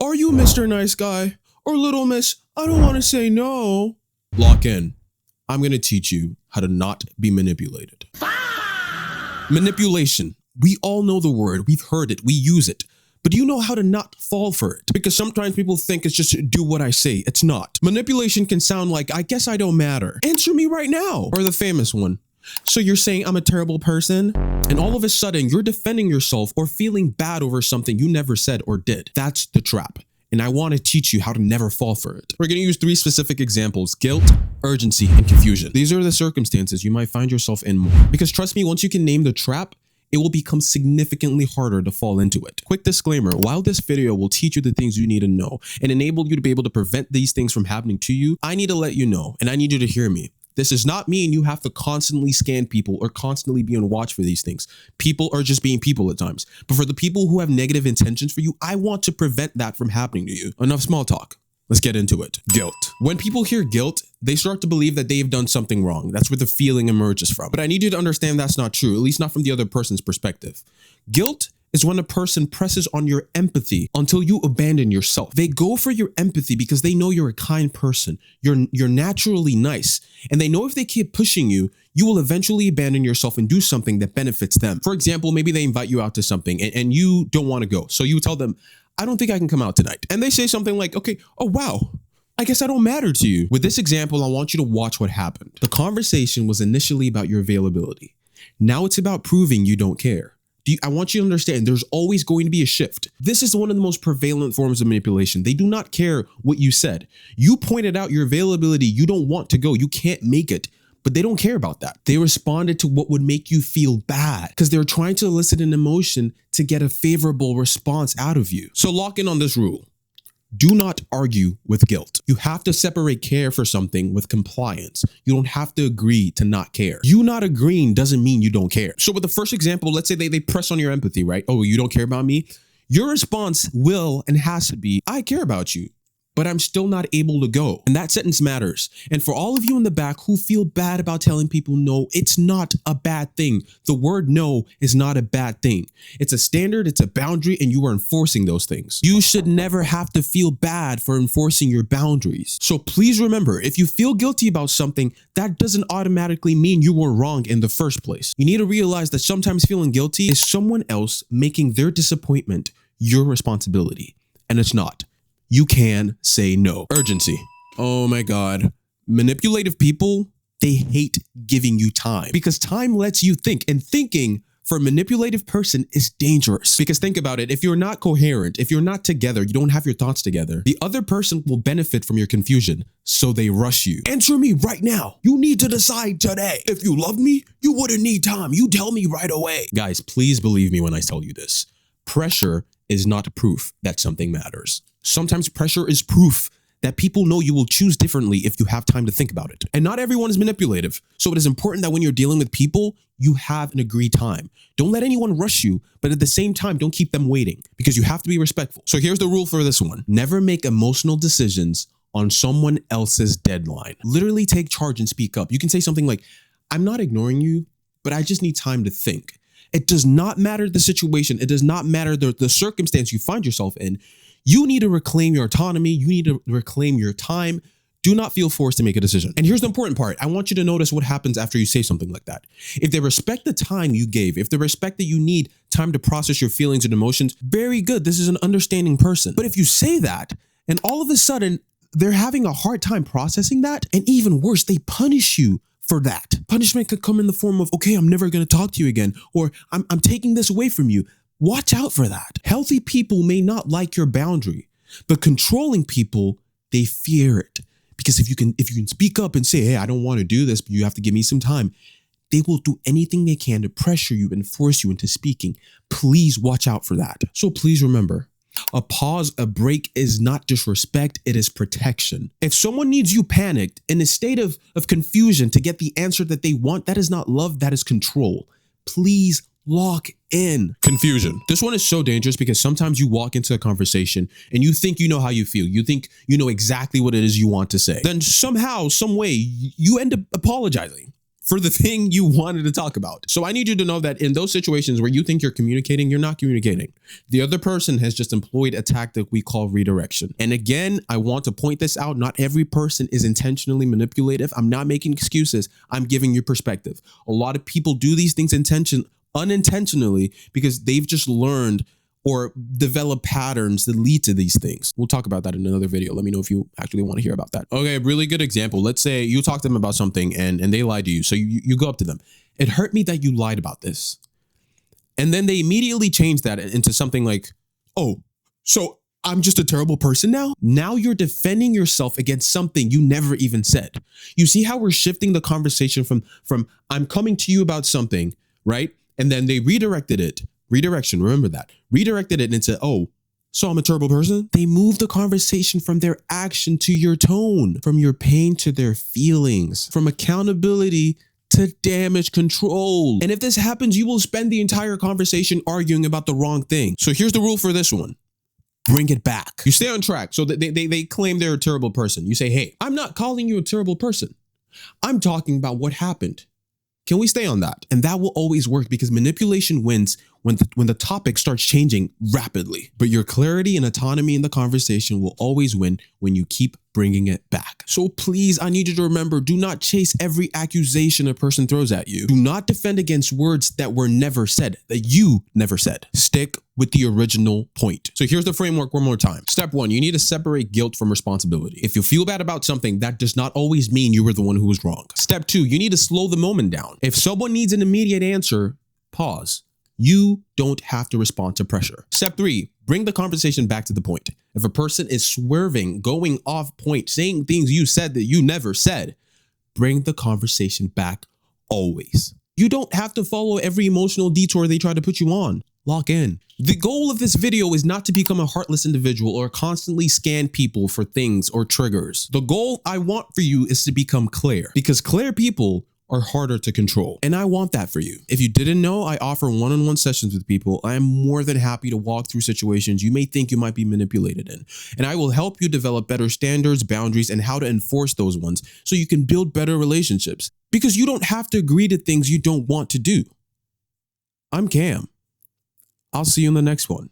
Are you Mr. Nice Guy? Or Little Miss, I don't want to say no. Lock in. I'm going to teach you how to not be manipulated. Manipulation. We all know the word. We've heard it. We use it. But do you know how to not fall for it? Because sometimes people think it's just do what I say. It's not. Manipulation can sound like, I guess I don't matter. Answer me right now. Or the famous one. So you're saying I'm a terrible person? And all of a sudden you're defending yourself or feeling bad over something you never said or did. That's the trap. And I want to teach you how to never fall for it. We're going to use 3 specific examples: guilt, urgency, and confusion. These are the circumstances you might find yourself in more. Because trust me, once you can name the trap, it will become significantly harder to fall into it. Quick disclaimer, while this video will teach you the things you need to know and enable you to be able to prevent these things from happening to you, I need to let you know, and I need you to hear me. This does not mean you have to constantly scan people or constantly be on watch for these things. People are just being people at times. But for the people who have negative intentions for you, I want to prevent that from happening to you. Enough small talk. Let's get into it. Guilt. When people hear guilt, they start to believe that they've done something wrong. That's where the feeling emerges from. But I need you to understand that's not true, at least not from the other person's perspective. Guilt is when a person presses on your empathy until you abandon yourself. They go for your empathy because they know you're a kind person. You're naturally nice. And they know if they keep pushing you, you will eventually abandon yourself and do something that benefits them. For example, maybe they invite you out to something and you don't want to go. So you tell them, I don't think I can come out tonight. And they say something like, okay, oh wow, I guess I don't matter to you. With this example, I want you to watch what happened. The conversation was initially about your availability. Now it's about proving you don't care. I want you to understand there's always going to be a shift. This is one of the most prevalent forms of manipulation. They do not care what you said. You pointed out your availability. You don't want to go. You can't make it. But they don't care about that. They responded to what would make you feel bad because they're trying to elicit an emotion to get a favorable response out of you. So lock in on this rule. Do not argue with guilt. You have to separate care for something with compliance. You don't have to agree to not care. You not agreeing doesn't mean you don't care. So with the first example, let's say they press on your empathy, right? Oh, you don't care about me? Your response will and has to be, I care about you, but I'm still not able to go. And that sentence matters. And for all of you in the back who feel bad about telling people no, it's not a bad thing. The word no is not a bad thing. It's a standard, it's a boundary, and you are enforcing those things. You should never have to feel bad for enforcing your boundaries. So please remember, if you feel guilty about something, that doesn't automatically mean you were wrong in the first place. You need to realize that sometimes feeling guilty is someone else making their disappointment your responsibility, and it's not. You can say no. Urgency. Oh my God. Manipulative people, they hate giving you time because time lets you think, and thinking for a manipulative person is dangerous. Because think about it. If you're not coherent, if you're not together, you don't have your thoughts together, the other person will benefit from your confusion. So they rush you. Answer me right now. You need to decide today. If you love me, you wouldn't need time. You tell me right away. Guys, please believe me when I tell you this. Pressure is not proof that something matters. Sometimes pressure is proof that people know you will choose differently if you have time to think about it. And not everyone is manipulative. So it is important that when you're dealing with people, you have an agreed time. Don't let anyone rush you, but at the same time, don't keep them waiting because you have to be respectful. So here's the rule for this one. Never make emotional decisions on someone else's deadline. Literally take charge and speak up. You can say something like, I'm not ignoring you, but I just need time to think. It does not matter the situation. It does not matter the circumstance you find yourself in. You need to reclaim your autonomy. You need to reclaim your time. Do not feel forced to make a decision. And here's the important part. I want you to notice what happens after you say something like that. If they respect the time you gave, if they respect that you need time to process your feelings and emotions, very good. This is an understanding person. But if you say that and all of a sudden they're having a hard time processing that, and even worse, they punish you for that. Punishment could come in the form of, okay, I'm never going to talk to you again, or I'm taking this away from you. Watch out for that. Healthy people may not like your boundary, but controlling people, they fear it. Because if you can speak up and say, hey, I don't want to do this, but you have to give me some time, they will do anything they can to pressure you and force you into speaking. Please watch out for that. So please remember, a pause, a break is not disrespect, it is protection. If someone needs you panicked in a state of confusion to get the answer that they want, that is not love, that is control. Please lock in. Confusion. This one is so dangerous because sometimes you walk into a conversation and you think you know how you feel. You think you know exactly what it is you want to say. Then somehow, some way, you end up apologizing for the thing you wanted to talk about. So I need you to know that in those situations where you think you're communicating, you're not communicating. The other person has just employed a tactic we call redirection. And again, I want to point this out. Not every person is intentionally manipulative. I'm not making excuses. I'm giving you perspective. A lot of people do these things unintentionally because they've just learned or develop patterns that lead to these things. We'll talk about that in another video. Let me know if you actually want to hear about that. Okay, really good example. Let's say you talk to them about something and they lied to you. So you go up to them. It hurt me that you lied about this. And then they immediately change that into something like, oh, so I'm just a terrible person now? Now you're defending yourself against something you never even said. You see how we're shifting the conversation from I'm coming to you about something, right? And then they redirected it. Redirection, remember that. Redirected it into, oh, so I'm a terrible person? They moved the conversation from their action to your tone, from your pain to their feelings, from accountability to damage control. And if this happens, you will spend the entire conversation arguing about the wrong thing. So here's the rule for this one. Bring it back. You stay on track. So they claim they're a terrible person. You say, hey, I'm not calling you a terrible person. I'm talking about what happened. Can we stay on that? And that will always work because manipulation wins when the topic starts changing rapidly. But your clarity and autonomy in the conversation will always win when you keep bringing it back. So please, I need you to remember, do not chase every accusation a person throws at you. Do not defend against words that were never said, that you never said. Stick with the original point. So here's the framework one more time. Step 1, you need to separate guilt from responsibility. If you feel bad about something, that does not always mean you were the one who was wrong. Step 2, you need to slow the moment down. If someone needs an immediate answer, pause. You don't have to respond to pressure. Step 3, bring the conversation back to the point. If a person is swerving, going off point, saying things you said that you never said, bring the conversation back always. You don't have to follow every emotional detour they try to put you on. Lock in. The goal of this video is not to become a heartless individual or constantly scan people for things or triggers. The goal I want for you is to become clear, because clear people are harder to control. And I want that for you. If you didn't know, I offer one-on-one sessions with people. I am more than happy to walk through situations you may think you might be manipulated in. And I will help you develop better standards, boundaries, and how to enforce those ones so you can build better relationships. Because you don't have to agree to things you don't want to do. I'm Cam. I'll see you in the next one.